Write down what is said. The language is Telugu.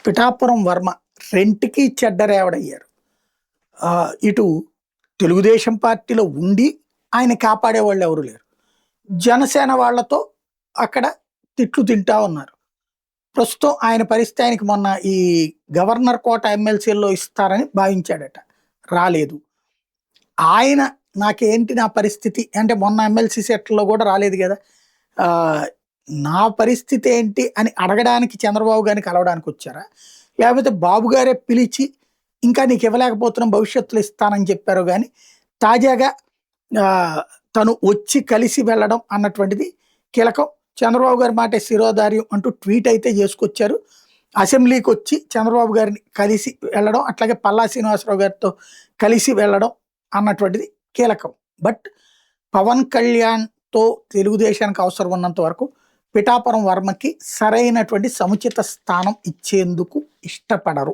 పిఠాపురం వర్మ రెంట్‌కి చెడ్డరేవడయ్యారు. ఇటు తెలుగుదేశం పార్టీలో ఉండి ఆయన కాపాడేవాళ్ళు ఎవరు లేరు. జనసేన వాళ్ళతో అక్కడ తిట్లు తింటా ఉన్నారు. ప్రస్తుతం ఆయన పరిస్థితి ఆయనకి మొన్న ఈ గవర్నర్ కోట ఎమ్మెల్సీల్లో ఇస్తారని భావించాడట. రాలేదు. ఆయన నాకేంటి నా పరిస్థితి అంటే మొన్న ఎమ్మెల్సీ సీట్లలో కూడా రాలేదు గదా! ఆహ్, నా పరిస్థితి ఏంటి అని అడగడానికి చంద్రబాబు గారిని కలవడానికొచ్చారా? లేకపోతే బాబు గారే పిలిచి ఇంకా నీకు ఇవ్వలేకపోతున్నాం భవిష్యత్తులో ఇస్తానని చెప్పారు గానీ, తాజాగా ఆహ్, తను వచ్చి కలిసి వెళ్ళడం అన్నటువంటిది కీలకం. చంద్రబాబు గారి మాటే శిరోధార్యం అంటూ ట్వీట్ అయితే చేసుకొచ్చారు. అసెంబ్లీకొచ్చి చంద్రబాబు గారిని కలిసి వెళ్ళడం, అట్లాగే పల్లా శ్రీనివాసరావు గారితో కలిసి వెళ్ళడం అన్నటువంటిది కీలకం. బట్ పవన్ కళ్యాణ్‌తో తెలుగుదేశానికి అవసరం ఉన్నంత వరకు పిఠాపురం వర్మకి సరైనటువంటి సముచిత స్థానం ఇచ్చేందుకు ఇష్టపడరు.